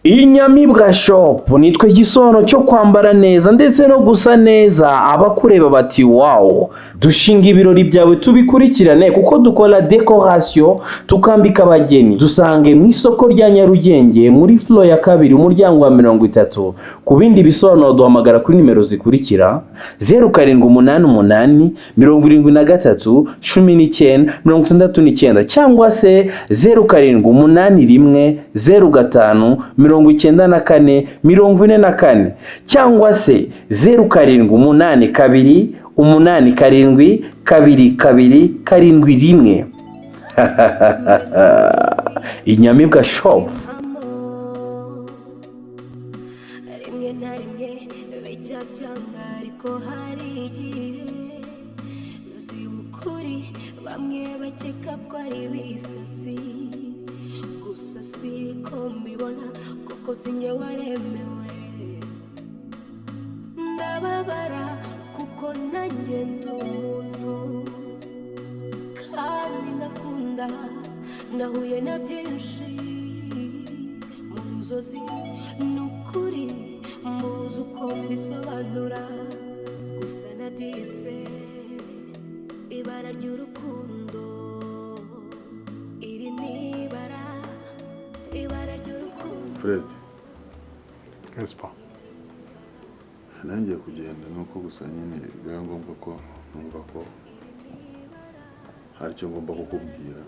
Inyamibwa shop nitwe gisono cyo kwambara neza ndetse no gusa neza abakureba bati wow dushinga ibirori byawe tubikurikirane kuko dukora decoration tukambika abageni dusange mu isoko rya Nyarugenge muri floor ya kabiri umuryango wa 30 ku bindi bisobanuro duhamagara kuri nimero zikurikira 0788 73 19 cyangwa se 0781 05 94 cyangwa se 0782872271 Inyamibwa shop. Rimwe na rimwe bijya byanga ariko hari igihe zibukuri bamwe bakeka ko ari bisasi gusa siko mbibona kuko sinye waremewe ndababara kuko nanjye ndi umuntu kandi ndakunda nahuye na byinshi mu nzozi n'ukuri mbuze uko mbisobanura gusa nabyise ibara ry'urukundo iri ni ibara ry'urukundo. Fred Kespa nanjye kugenda nuko gusa nyine biba ngombwa ko numva ko hari icyo ngomba kukubwira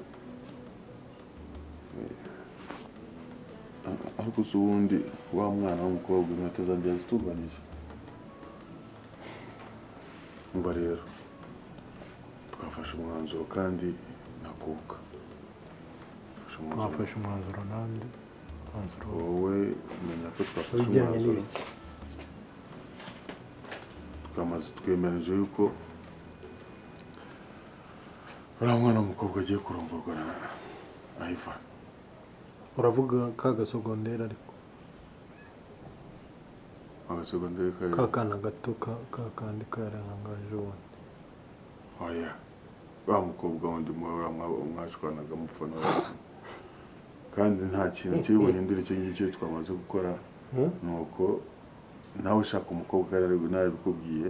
ariko ubundi wa mwana w'umukobwa inkweto zanjye zitubanije mba rero twafashe umwanzuro kandi nakuka twafashe umwanzuro nande umwanzuro wowe menya ko twafashe umwanzuro twamaze twemereje yuko uriya mwana w'umukobwa agiye kurongorwa na Yvan. uravuga ka gasogondera ariko agasogondera kakana gato kakandi karangaje wone oya wa mukobwa wundi mwashwanaga mupfa nawe kandi nta kintu kiri buhindure icyo ngicyo twamaze gukora nuko nawe ushaka umukobwa ari bikubwiye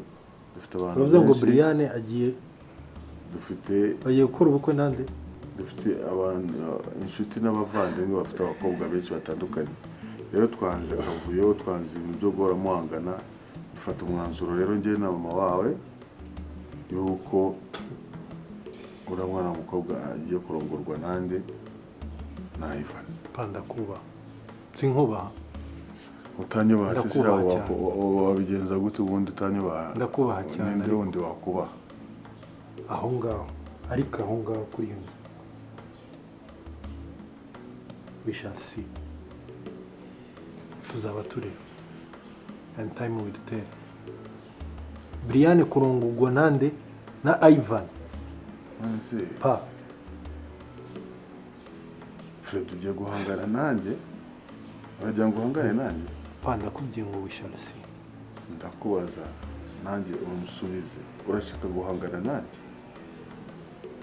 dufite abantu uvuze ngo Brianne agiye agiye gukora ubukwe nande dufite abantu inshuti n'abavandimwe bafite abakobwa benshi batandukanye rero twanje akavuyo twanze ibintu byo guhora muhangana dufata umwanzuro rero njye na mama wawe yuko uriya mwana w'umukobwa agiye kurongorwa nande na Yvan. Panda kuba sinkubaha utanyubaha se wabigenza gute ubundi utanyubaha ndakubaha cyane ninde wundi wakubaha aho ngaho ariko aho ngaho kuri yo we shall see tuzaba tureba and time will tell. Brianne kurongorwa nande na Yvan pa Fred ugiye guhangana nanjye uragira ngo uhangane nanjye panda kubwiye ngo we shall see ndakubaza nanjye umusubize urashaka guhangana nanjye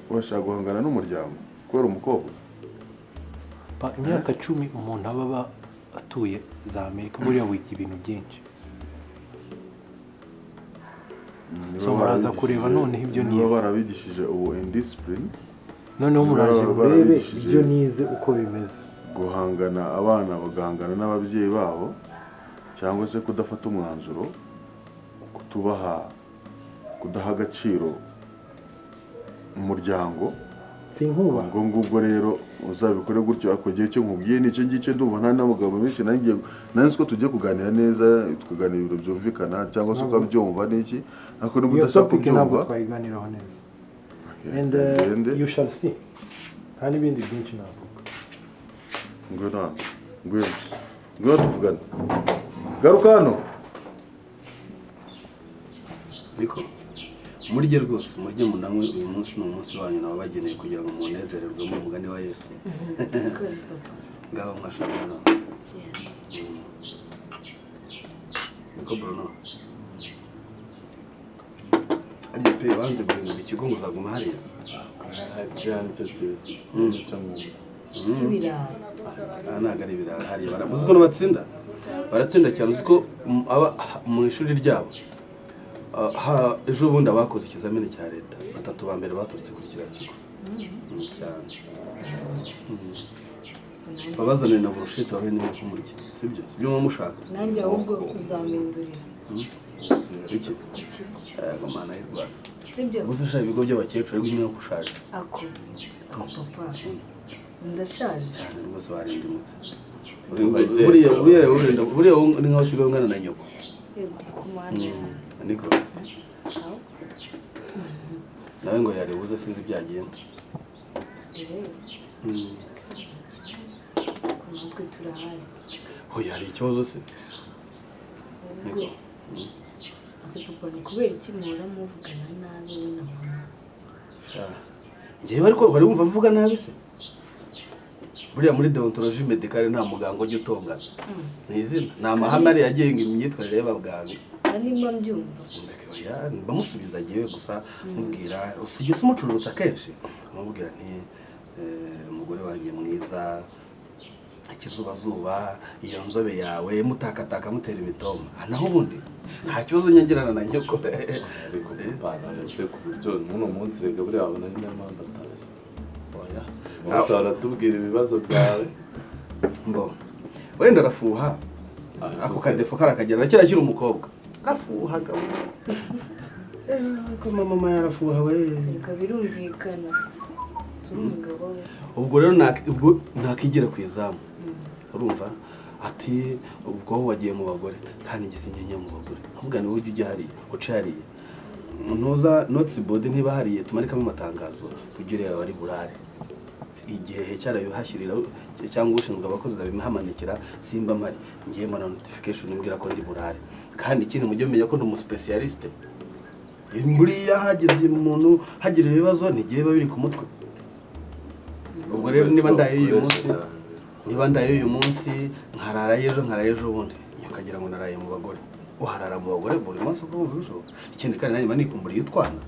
urashaka guhangana n'umuryango kubera umukobwa pa imyaka 10 umuntu aba atuye za Amerika buriya wiga ibintu byinshi so muraza kureba noneho ibyo nize barabigishije ubu indiscipline noneho muraje urebe ibyo nize uko bimeze guhangana abana bagahangana n'ababyeyi babo cyangwa se kudafata umwanzuro kudaha agaciro umuryango sinkuba ngo ngubwo rero uzabikore gutyo akogiye cyo nkubwiye nicyo ngicyo ndumva nta n'abagabo benshi nanjye ko tugiye kuganira neza tukaganira ibintu byumvikana cyangwa se ukabyumva n'iki ariko niba udashaka kubyumva twayiganiraho neza and you shall see hari ibindi byinshi navuga ngwino tuvugane garuka hano niko murye rwose murye munamwe uyu munsi ni umunsi wanyu nawe bageneye kugira ngo munezererwe mu mugani wa Yesu ngaho mwashaka none niko Bruno ari pe banze guhindura ikigo ngo uzaguma hariya cyane cyo cyiza cyangwa cy'ibirayi ntabwo ari ibirayi hariya baramuzi ko baratsinda cyane uzi ko mu ishuri ryabo ejo bundi abakoze ikizamini cya leta 3 ba mbere baturutse kuri kiriya kigo cyane babazanire na burushete babe niba kumurya sibyo muba mushaka nanjye ahubwo uzamindurira iki mana y'u Rwanda sibyo gusa ushaka ibigo by'abakecuru ariko imwe ushaje ako papa ndashaje cyane rwose warindimutse buriya ni nkaho usigaye umwana na nyoko niko nawe ngo yarebuze sinzi ibyagenda natwe turahari hoya hari ikibazo se niko ese papa ni kubera iki muhora muvugana nabi we na mama njyewe ariko wari wumva avuga nabi se buriya muri deontologie medicale nta muganga ujya utongana ni izina ni amahame ari agenga imyitwarire y'abaganga nimba mbyumva bamusubiza agiye gusa mubwira usigeze umucurutsa kenshi amubwira nti umugore wanjye mwiza ikizubazuba iyo nzobe yawe mutakataka mutera imitoma naho ubundi nta kibazo nyengerana na nyoko ariko bana se ku buryo n'uno munsi rega buriya abona n'inyamanda ataje oya bose baratubwira ibibazo byawe mbo wenda arafuha ako kadefo karakagera kera kiri umukobwa afuhaga ko mama yarafuha we reka birumvikana umugabo wese ubwo rero nakigira ku izamu urumva ati ubwo wagiye mu bagore kandi ngiye mu bagore ahubwo ni wowe ujya hariya uca hariya ntuza noteboard ntiba hariya tumanikamo amatangazo kugira ngo ari burare igihe cyarabihashyirira cyangwa ushinzwe abakozi babimahamanikira simba mari ngiye mbona notification imbwira ko ndi burare kandi ikindi mujye menya ko ndi umuspecialiste buriya hageze umuntu hagira ibibazo ntigiye babiri ku mutwe ubwo rero niba ndaye uyu munsi nkarara ejo bundi ukagira ngo naraye mu bagore uharara mu bagore buri munsi uko ubishoboka ikindi kandi nanjye manikumburiye utwana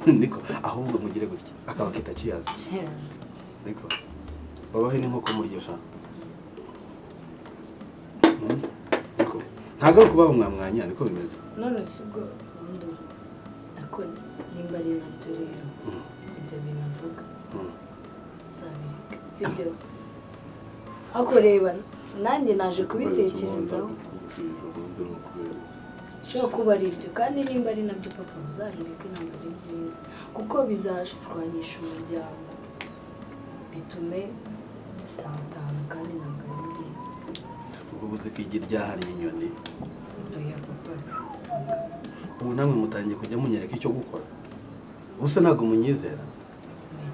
niko ahubwo mugire gutya akaba kita kiyaza niko babahe n'inkoko muryoshya niko ntabwo ari kubaho mwamwanya niko bimeze none si ubwo ubundi ako nimba ari nabyo rero ibyo bintu avuga uzabireka sibyo ako reba nanjye naje kubitekerezaho ushobora kuba ari ibyo kandi nimba ari nabyo papa uzabireka ntabwo ari byiza kuko bizashwanyisha umuryango bitume bitatana kandi ntabwo ari byiza ubu uzi ko igi ryahariye inyoni oya papa ubu namwe mutangiye kujya munyereka icyo gukora ubuse ntabwo munyizera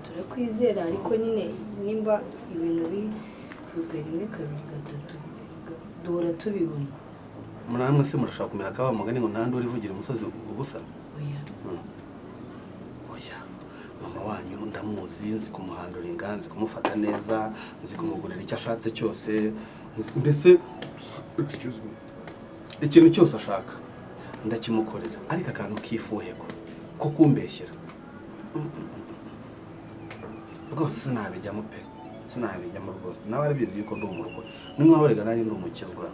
turakwizera ariko nyine nimba ibintu bivuzwe 1 2 3 duhora tubibona namwe se murashaka kumera kaba mugani ngo ntandi urivugira umusozi ubusa oya mama wanyu ndamuzi nzi kumuhandura inganzi kumufata neza nzi kumugurira icyo ashatse cyose mbese ikintu cyose ashaka ndakimukorera ariko akantu kifuheko ko kumbeshyera rwose sinabijyamo pe sinabijyamo rwose nawe arabizi yuko ndi umurugo ni nkaho rega nanjye ndi umukizwa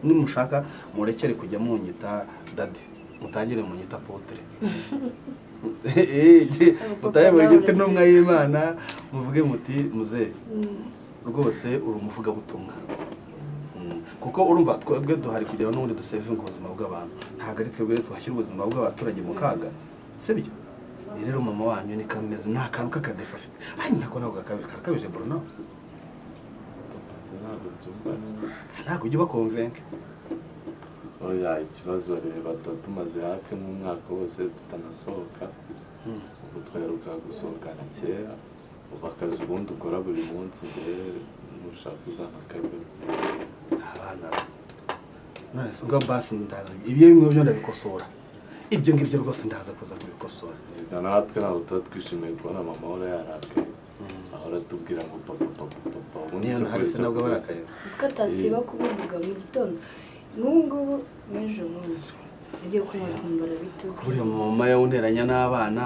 nimushaka murekere kujya munyita dadi mutangire munyita potere mutaye mugite n'umwa y'Imana muvuge muti muze rwose uri umuvugabutumwa kuko urumva twebwe duhari kugira n'ubundi dusevinga ubuzima bw'abantu ntabwo ari twebwe twashyira ubuzima bw'abaturage mu kaga sibyo rero mama wanyu ni kameze nta kantu k'akadefa afite nako ntabwo kakabije Bruno ntabwo ujya ubakonvenke oya ikibazo reba tumaze hafi nk'umwaka wose tutanasohoka ubu twaheruka gusohokana kera ubu akazi ubundi ukora buri munsi ngewe nushaka uzana kabiri abana none se ubwo basi ndaza ibyo bimwe byo ndabikosora ibyo ngibyo rwose ndaza kuza kubikosora natwe ntabwo tuba twishimiye kubona mama ahora yarakaye ahora atubwira ngo papa ubundi niyo nahise nabwo barakaye uzi ko atasiba kubivuga mu gitondo n'ubungubu n'ejo bundi agiye kumara bito buriya mama yawunteranya n'abana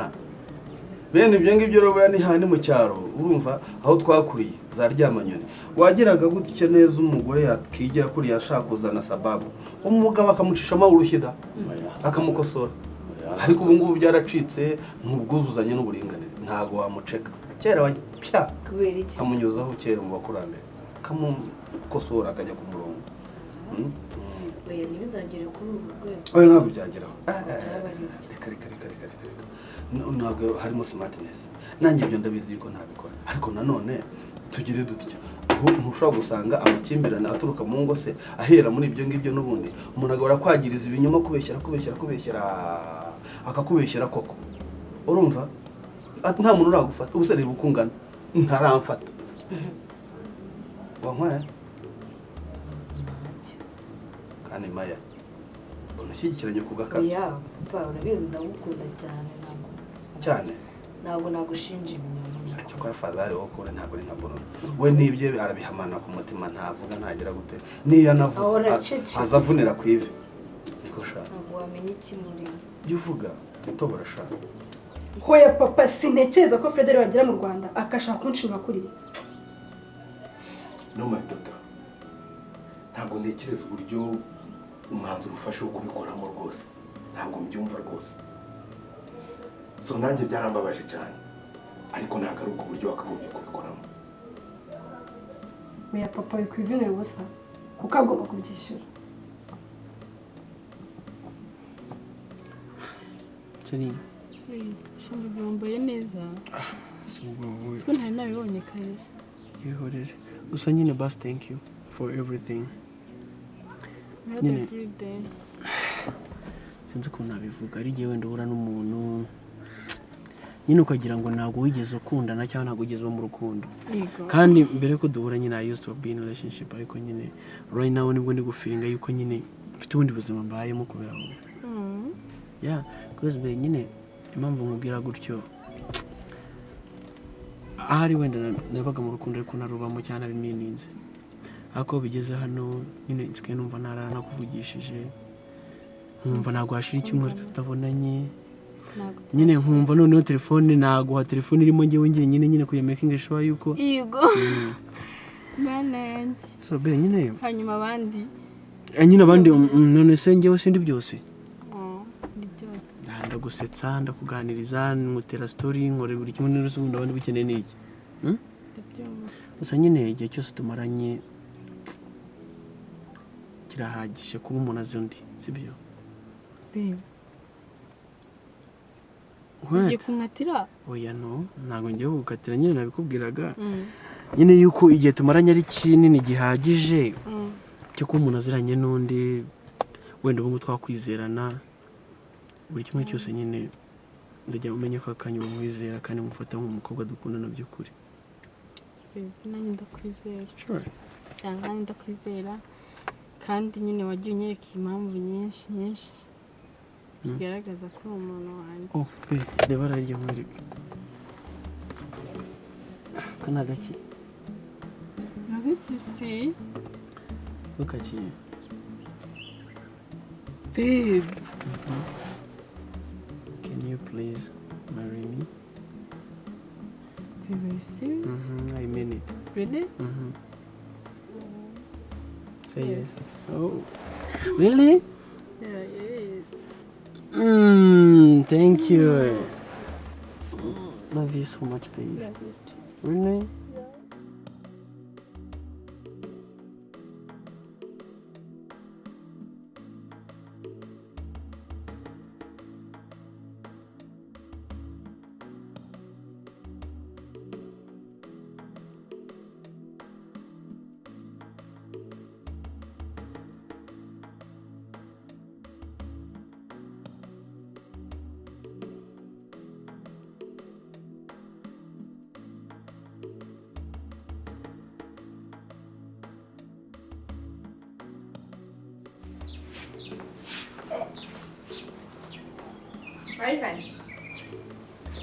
bene ibyo ngibyo rero ni handi mu cyaro urumva aho twakuriye za ryamanyoni wageraga gutya neza umugore yakigera kuri yashaka kuzana sababu umugabo akamucishamo urushyida akamukosora ariko ubu ngubu byaracitse nk'ubwuzuzanye n'uburinganire ntago wamuceka kera wapya amunyuzaho kera mu bakurambere kamukosora akajya ku murongo oya ntibizagere kuri ubu rwego oya ntabwo byageraho reka ntabwo harimo smartness nanjye ibyo ndabizi yuko ntabikora ariko nanone tugire dutya aho ntushobora gusanga amakimbirane aturuka mu ngo se ahera muri ibyo ngibyo n'ubundi umuntu agahora kwagiriza ibinyoma kubeshyera akakubeshyera koko urumva nta muntu uragufata ubuse reba uko ungana ntaramfata wankwaye kandi maya unashyigikiranye ku gakabyo oya papa urabizi ndagukunda cyane ntabwo nagushinja ibinyoma cyakora fadhari wo kure ntabwo ari nka Bruno we nibye arabihamana ku mutima ntavuga ntagira gute niyo anavuze azavunira ku ivi niko shaka ntabwo wamenya iki muri byo uvuga utobora shaka hoya papa sintekereza ko Frederick wagera mu Rwanda akashaka kunshinga kuri no matoto ntabwo ntekereza uburyo umwanzuro ufashe wo kubikoramo rwose ntabwo mbyumva rwose so nanjye byarambabaje cyane ariko ntabwo ari ubwo buryo wakagombye kubikoramo oya papa bikwivunira ubusa kuko agomba kubyishyura Jenny shinga byambaye neza siko ntari nabibonye kare yihorere gusa nyine bas thank you for everything nyine sinzi ukuntu nabivuga ari igihe wenda uhura n'umuntu nyine ukagira ngo ntabwo wigeze ukundana cyangwa ntabwo wigeze uba mu rukundo kandi mbere ko duhura nyine I used to be in a relationship ariko nyine right now nibwo ndi gufinga yuko nyine mfite ubundi buzima mbayemo kubera aho yeah because nyine impamvu nkubwira gutyo ahari wenda nabaga mu rukundo ariko narubamo cyane abimininze ako bigeze hano nyine nsigaye numva naranakuvugishije nkumva ntabwo hashira icyumweru tutabonanye nyine nkumva noneho telefone naguha telefone irimo njyewe nyine kuya making sure yuko yego manage so be nyine hanyuma abandi nyine abandi none se njyewe sindi byose nibyo ndagusetsa ndakuganiriza ngutera story nkore buri kimwe n'urusundi abandi bikeneye n'iki gusa nyine igihe cyose tumaranye kirahagije kuba umuntu azi undi sibyo ugiye kunkatira oya no ntabwo ngiye kugukatira nyine nabikubwiraga nyine yuko igihe tumaranye ari kinini gihagije cyo kuba umuntu aziranye n'undi wenda ubu twakwizerana buri kimwe cyose nyine ndajya umenya ko akanya umwizera kandi mufata nk'umukobwa dukundana by'ukuri nanjye ndakwizera sure nanjye ndakwizera kandi nyine wagiye unyereka impamvu nyinshi kigaragaza ko uri umuntu wanjye reba ararya mwereke kana gaki nagakisi ukakiye babe can you please marry me are you serious I mean it really say yes oh really yeah yes thank you love you so much babe love you too. Really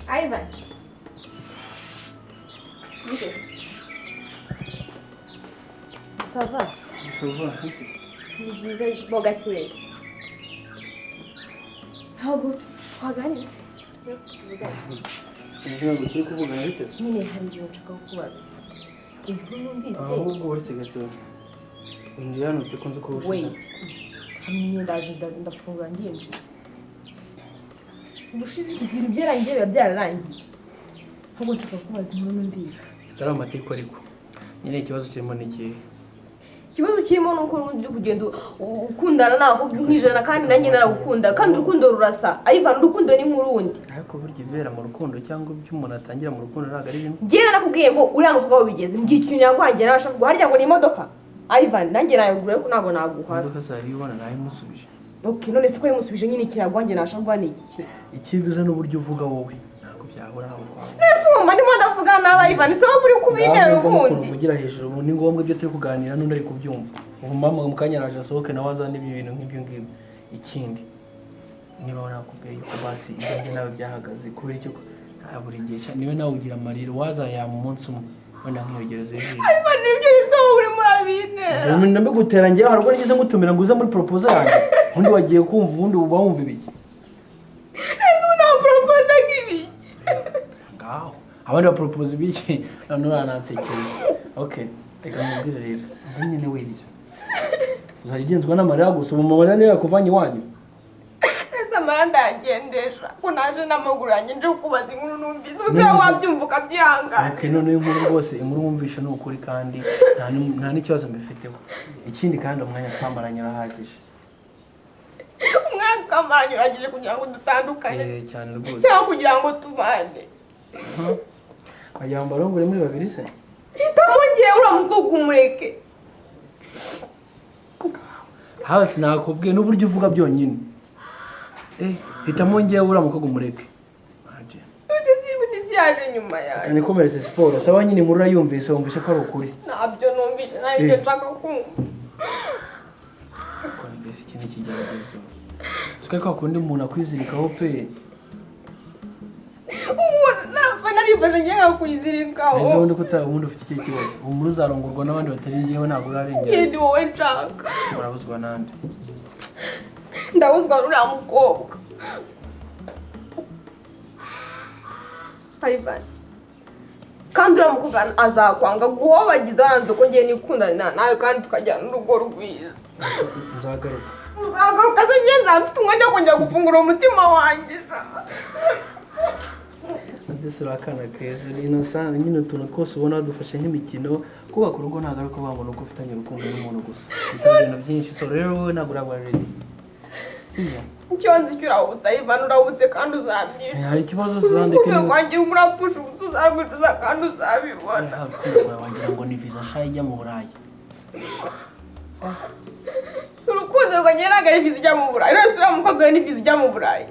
Yvan. Okay. SAVA ni byiza boga kirere ntabwo twaganiriza ntabwo turi kuvugana biteze nyine hari ibintu nshaka kukubaza inkuru numvise ahubwo uretse gato ndi hano tukunze ko wait hamwe ndaje ndafungura ndinjira ubushize ikintu byarangiye biba byararangiye ahubwo nshaka kukubaza inkuru numvise zitari amateka ariko nyine ikibazo kirimo n'ikihe ikibazo kirimo ni uko uri kugenda ukundana nako nk'ijana kandi nanjye naragukunda kandi urukundo rurasa Yvan urukundo ni nk'urundi ariko burya ibera mu rukundo cyangwa ibyo umuntu atangira mu rukundo ntabwo ari bimwe njyewe nakubwiye ngo uriya mukobwa wabigeze mbwira ikintu yakwangira nashaka kuguha harya ngo ni imodoka Yvan nanjye nayagura ariko ntabwo naguha imodoka zaribona nayimusubije okay none se ko yamusubije nyine kiragwanjye nashaka kuguha ni iki ikibiza n'uburyo uvuga wowe ntabwo byahura aho kwawe ese umva ndimo ndavuga nawe Yvan se wowe uri kubintera ukundi uvugira hejuru ni ngombwa ibyo turi kuganira n'undi ari kubyumva ubu mama mu kanya araje asohoke nawe azana ibintu nk'ibyo ngibyo ikindi niba nakubwiye yuko basi ibyo nawe byahagaze kubera icyo buri gihe cyane niwe nawe ugira amarira wazayama umunsi umwe wenda nk'iyogereza ijisho Yvan nibyo yisaho uri murabintera ndabigutera njyewe harwo nigeze ngutumira ngo uze muri proposal yanjye undi wagiye kumva ubundi uba wumva ibiki ese ubu nta propose nk'ibiki ngaho abandi bapropose ibiki none uranansekeye okay reka mubwire rero ubu nyine wirira uzajya ugenzwa n'amarira gusa ubu amarira niyo yakuvanye iwanyu ese amarira ndayagendesha ko naje n'amaguru yanjye nje kukubaza inkuru numvise ubu se wabyumva ukabyihangana okay none inkuru rwose inkuru wumvisha ni ukuri kandi nta n'ikibazo mbifiteho ikindi kandi umwanya twamaranye urahagije umwanya twamaranye urahagije kugira ngo dutandukane cyane rwose cyangwa kugira ngo tubane ayambara ngo uri muri babiri se hitamo ngewe uriya mukobwa umureke hasi nakubwiye n'uburyo uvuga byonyine hitamo ngewe uriya mukobwa umureke isi yaje nyuma yawe nikomereze siporo saba nyine inkuru urayumvise wumvise ko ari ukuri ntabyo numvise nta ibyo nshaka kumva mbese iki ni ikigeragezo twe ko kundi umuntu akwizirikaho pe ntabwo narifashe ngiye kuyizirikaho ese ubundi ubundi ufite ikihe kibazo umuntu uzarongorwa n'abandi batari ngewe ntabwo urarengera ni wowe nshaka urabuzwa n'andi ndabuzwa n'uriya mukobwa Yvan kandi uriya mukobwa azakwanga guhobagiza waranze ko ngiye nikundana nawe kandi tukajyana n'urugo rwiza uzagaruka se ngiye nzafite umwanya wo kongera gufungura umutima wanjye ndetse urakana keza innocent nyine utuntu twose ubona dufashe nk'imikino kubaka urugo ntabwo ari ukuvuga ngo ni uko ufitanye urukundo n'umuntu gusa bisaba ibintu byinshi so rero wowe ntabwo uraba ready sibyo icyo nzi icyo urabutse Yvan urabutse kandi uzabyisha hari ikibazo uzandike urukundo rwanjye urapfusha ubusa uzarwicuza kandi uzabibona wagira ngo ni visa nshya ijya mu burayi urukundo rwanjye ntabwo ari viza ijya mu burayi rwose uriya mukobwa we ni viza ijya mu burayi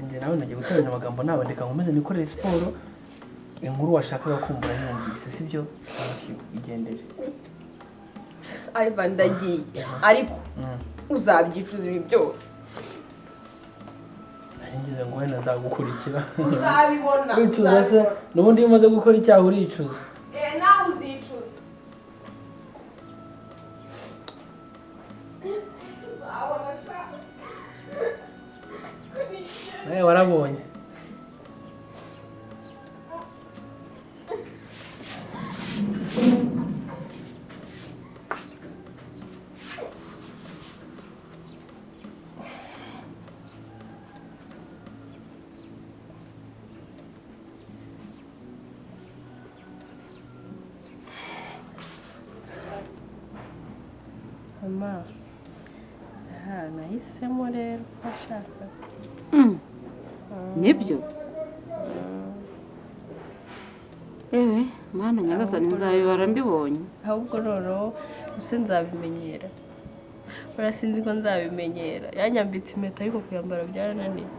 njye nawe nagiye gutoranya amagambo nabandika ngo maze nikorere siporo inkuru washakaga kumva urayumvise sibyo igendere Yvan ndagiye ariko uzabyicuza ibi byose ngize ngo wenda nzagukurikira uzabibona wicuza se n'ubundi iyo umaze gukora icyaha uricuza nawe uzicuza nawe warabonye mama nahisemo rero ko ashaka nibyo ewe mana nyagasani nzabibara mbibonye ahubwo noneho use nzabimenyera urasinzi ko nzabimenyera yanyambitse impeta ariko kuyambara byarananiye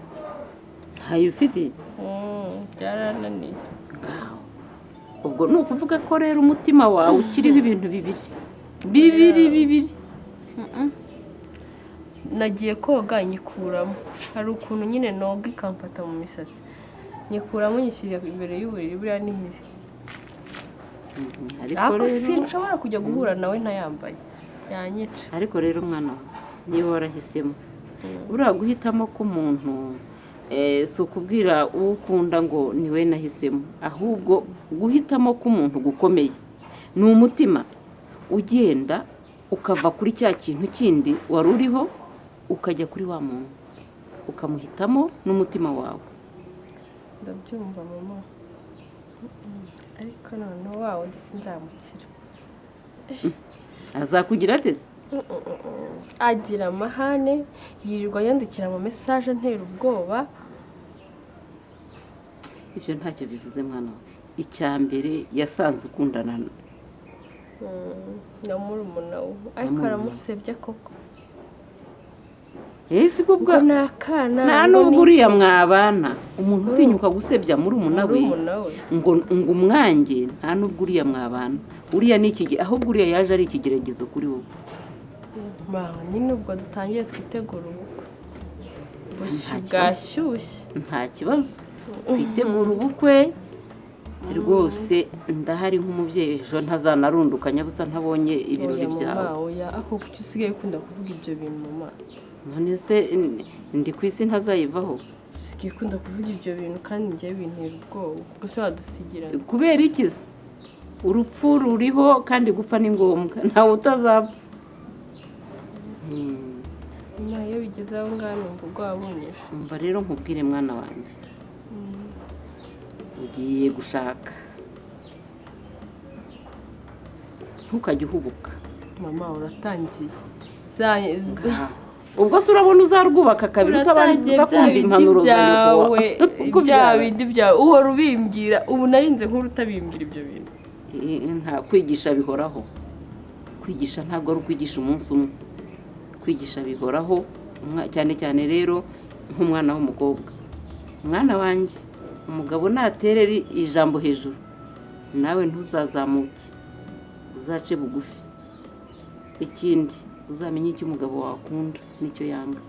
ntayo ufite byarananiye ubwo ni ukuvuga ko rero umutima wawe ukiriho ibintu bibiri nagiye koga nyikuramo hari ukuntu nyine noga ikamfata mu misatsi nyikuramo nyishyira imbere y'uburiri buriya nihire ariko sinshobora kujya guhura nawe ntayambaye yanyica ariko rero mwana niba warahisemo uriya guhitamo k'umuntu si ukubwira uwo ukunda ngo niwe nahisemo ahubwo guhitamo k'umuntu gukomeye ni umutima ugenda ukava kuri cya kintu kindi wari uriho ukajya kuri wa muntu ukamuhitamo n'umutima wawe. ndabyumva mama ariko noneho wawe sinzamukira. azakugira ateze agira amahane yirirwa yandikira mu message ntera ubwoba. ibyo ntacyo bivuze mwana we. icya mbere yasanze ukundana na murumuna we ariko aramusebya koko. sibwo bwa nta nubwo uriya mwabana umuntu utinyuka gusebya murumuna we ngo umwange nta nubwo uriya mwabana uriya ni iki ahubwo uriya yaje ari ikigeragezo kuri wowe. nyine ubwo dutangiye twitegura ubukwe bwashyushye nta kibazo twitegura ubukwe rwose ndahari nk'umubyeyi ejo ntazanarundukanya busa ntabonye ibirori byawe. ako kuki usigaye ukunda kuvuga ibyo bintu mama? none se ndi ku isi ntazayivaho? usigaye ukunda kuvuga ibyo bintu kandi njyewe bintera ubwoba gusa wadusigira kubera iki se? urupfu ruriho kandi gupfa ni ngombwa ntawe utazapfa. iyo bigeze aho ngaho numva ubwabunyeje. umva rero nkubwire mwana wanjye ugiye gushaka ntukajye uhubuka. mama uratangiye ubwo se urabona uzarwubaka kabiri utabanza kumva impanuro zawe bya bindi byawe uhora ubimbwira ubu narinze nkuru utabimbwira ibyo bintu. nta kwigisha bihoraho. kwigisha ntabwo ari ukwigisha umunsi umwe. kwigisha bihoraho cyane cyane rero nk'umwana w'umukobwa. mwana wanjye umugabo naterera ijambo hejuru nawe ntuzazamuke uzace bugufi. ikindi uzamenye icyo umugabo wakunda n'icyo yanga.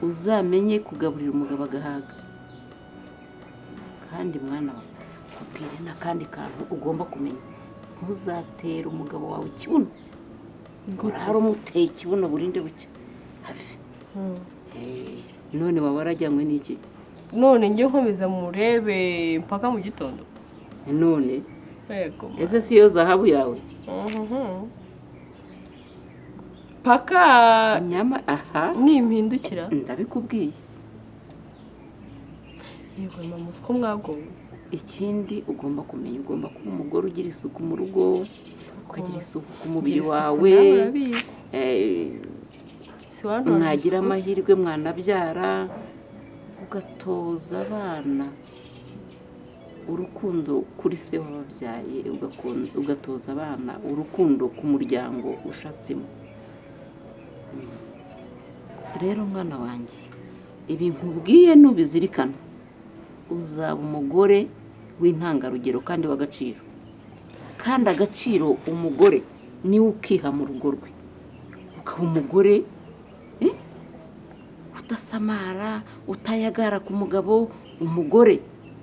uzamenye kugaburira umugabo agahaga. kandi mwana wawe ubwire n'akandi kantu ugomba kumenya ntuzatere umugabo wawe ikibuno. urahari umuteye ikibuno burinde bucya hafi. none waba warajyanywe n'iki? none njye nkomeza murebe mpaka mu gitondo. none ese si yo zahabu yawe? paka nyama nimpindukira ndabikubwiye. yego mama uko mwagowe. ikindi ugomba kumenya ugomba kuba umugore ugira isuku mu rugo ukagira isuku ku mubiri wawe. mwagira amahirwe mwanabyara ugatoza abana urukundo kuri se wababyaye ugatoza abana urukundo ku muryango ushatsemo. rero mwana wanjye ibi nkubwiye nubizirikana uzaba umugore w'intangarugero kandi w'agaciro. kandi agaciro umugore niwe ukiha mu rugo rwe ukaba umugore udasamara utayagara ku mugabo. umugore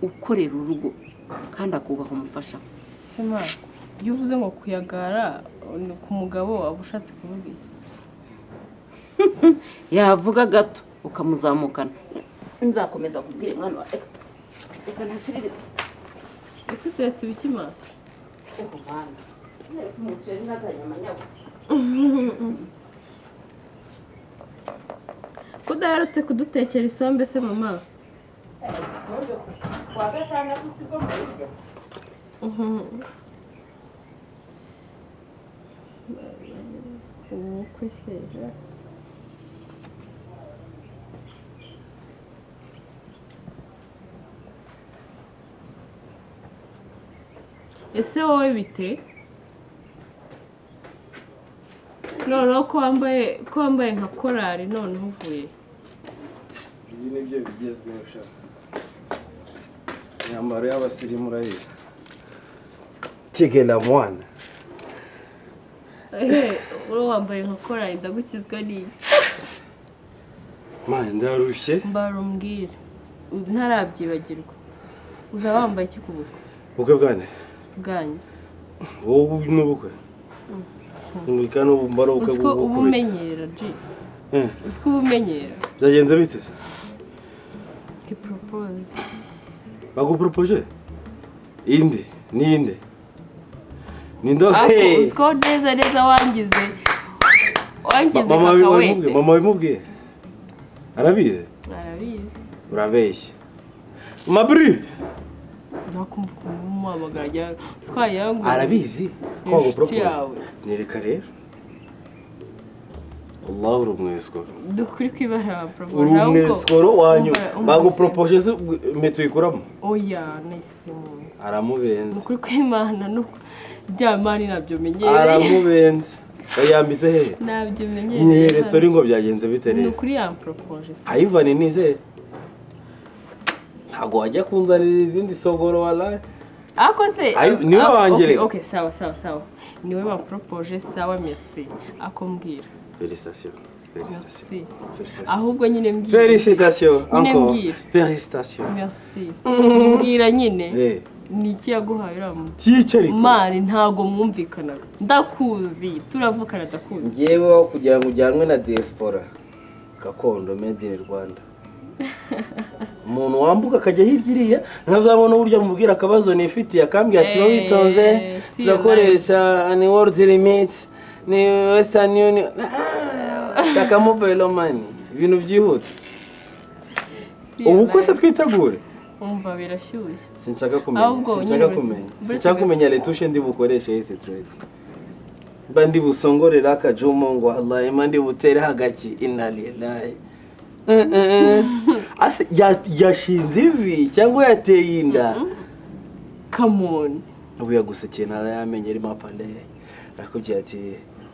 ukorera urugo kandi akubaha umufasha. sema iyo uvuze ngo kuyagara ku mugabo waba ushatse kuvuga iki? yavuga gato ukamuzamukana. nzakomeza kubwira mwana wawe reka ntashiririze. ese utetse ibiki mwana? umuceri n'akanyama nyabo. kudaherutse kudutekera isombe se mama? isombe kwa gatandatu sibwo murya. kwesera ese wowe bite? noneho ko wambaye nka korari noneho uvuye. ibi nibyo bigezweho sha. imyambaro y'abasirimu urayizi. tigela mwana. uri wambaye nka korari ndagukizwa n'iki? mwana ndarushye. mbarumbwire ntarabyibagirwa. uza wambaye iki ku bukwe? ubukwe bwane? bwanjye. wowe n'ubukwe? Ngikano umbaro uko ubumenyera ji. Uko ubumenyera. Byagenze bite se? propose. Bagupropose? Inde? Ninde? Ninde? Ako uziko neza wangize. Wangize kakawete. Mama bimubwiye? Arabizi? Arabizi. Urabeshya. Mabri! Nakumva kumumamagara ajya yangu. Arabizi? Ko bagupropose? Nereka rero. Allah urumwesiko. Dukuri kwibara propose. Urumwesiko wanyu. Bagupropose meto ikuramo? Oya, nasize mu. Aramubenze. Dukuri kwimana nuko byamani nabyo menyereye. Aramubenze. Yambitse he? Nabyo menyereye. Ni restaurant ngo byagenze bitereye. Dukuri yampropose. Yvan nize. Ntago wajya kunzanira izindi sogoro wala. Ako se niwe wangere. Okay, sawa. Niwe bampropose sawa merci. Akombwira. Félicitations. Ahubwo nyine mbwira. Félicitations. Encore. Mbwira. Félicitations. Merci. Mbwira nyine. Niki yaguhaye uramu? Cyicari. Mari ntago mwumvikanaga. Ndakuzi, turavukana ndakuzi. Ngewe kugira ngo ujyanwe na diaspora. Gakondo made in Rwanda. Umuntu wambuka akajya hirya ntazabona uburyo mubwira akabazo nifitiye akambwira ati witonze turakoresha ni world limit ni Western Union chaka mobile money ibintu byihuta ubu ko se twitegure umva birashyushye sinshaka kumenya retushe ndi bukoresha ese trade bandi busongorera akajumo ngo Allah imandi butere hagaki inalilahi ase yashinze ivi cyangwa yateye inda come on ubu yagusekeye ntara yamenye ari mapale akubye ati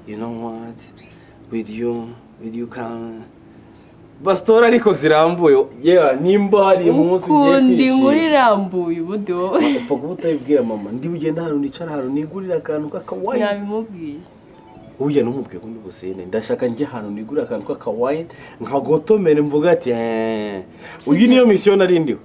you know what with you can bastora ariko zirambuye nimba hari umunsi ngiye kundi nguri rambuye ubudo upfa kubutayibwira mama ndi bugenda hano nicara hano nigurira akantu kakawaii nabimubwiye uya numubwiye ko ndubusene ndashaka njye hano nigurira akantu kakawaii nkagotomere mvuga ati uyu niyo mission narindiwe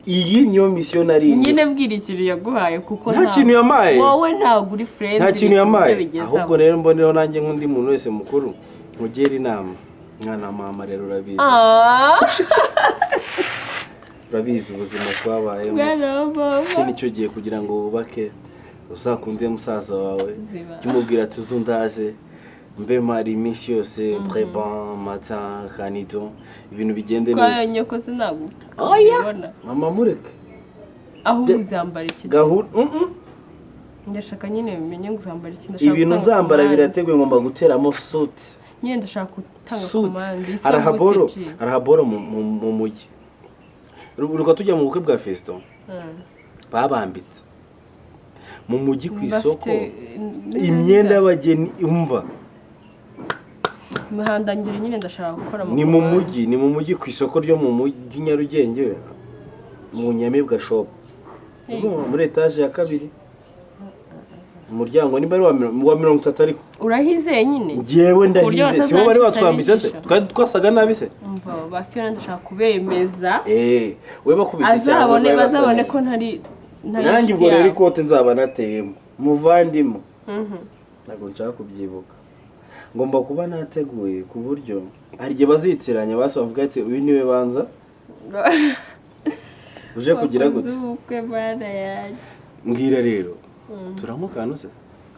iyi niyo mission narindiwe nyine bwira ikintu yaguhaye kuko nta kintu yamaye wowe ntago uri friend nta kintu yamaye ahubwo rero mbonero nanjye nk'undi muntu wese mukuru mugera inama mwana mama rero urabizi urabizi ubuzima twabayemo iki nicyo gihe kugira ngo wubake uzakunde musaza wawe kimubwira ati uzundaze mbe mari iminsi yose preban matin kanito ibintu bigende neza kwa nyoko sinagu oya mama mureke aho uzambara iki gahura ndashaka nyine bimenye uzambara iki ndashaka ibintu nzambara birateguye ngomba guteramo suit nyine ndashaka gutanga commande arahaboro mu mujyi ruko tujya mu bukwe bwa Festo babambitse mu mujyi ku isoko imyenda y'abageni umva muhandangire nyine ndashaka gukora ni mu mujyi ku isoko ryo mu mujyi Nyarugenge mu Nyamibwa shop muri etage ya kabiri umuryango niba ari wa 30 ariko urahizeye nyine ngewe ndahize sibo bari batwambitse se twasaga nabi se umva bafira ndashaka kubemeza we bakubita cyane bazabone ko ntari nanjye ubwo rero ikote nzaba nateyemo muvandimo ntabwo nshaka kubyibuka ngomba kuba nateguye ku buryo hari igihe bazitiranya basi bavuga ati uyu niwe banza uje kugira gute mbwira rero turamukana se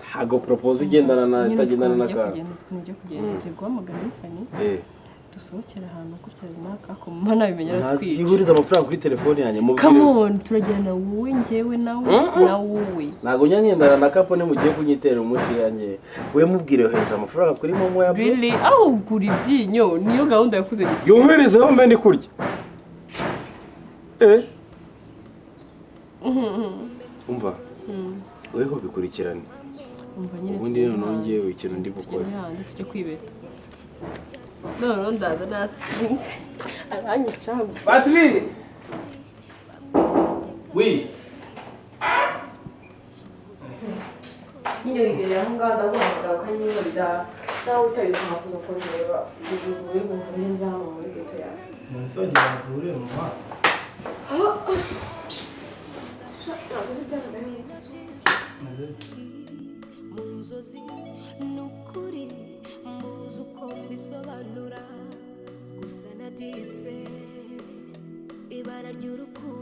ntago propose igendana na itagendana na ka nibyo kugenda guhamagara Yvan dusohokera ahantu gutya runaka ko mana bimenya twije ntazihuriza amafaranga kuri telefone yanjye mubwire come on turagenda wowe ngewe nawe ntago nyangendana na kapo ne mugiye kunyitera umuti yanjye we mubwire yohereza amafaranga kuri momo ya really aho ugura ibyinyo niyo gahunda yakuze yohereze ho mbe kurya umva weho bikurikirane ubundi rero nongewe ikintu ndi gukora tujye kwibeta none ndaza nasinze aranyica Patrick oui nyine bibera aho ngaho ndaguhamagara ukanyibonera nawe utayituma kuza kundeba uri buhure nzama muri geto yawe ntabwo duhure mu muhanda mu nzozi n'ukuri mbuze uko mbisobanura gusa nabyise ibara ibara ry'urukundo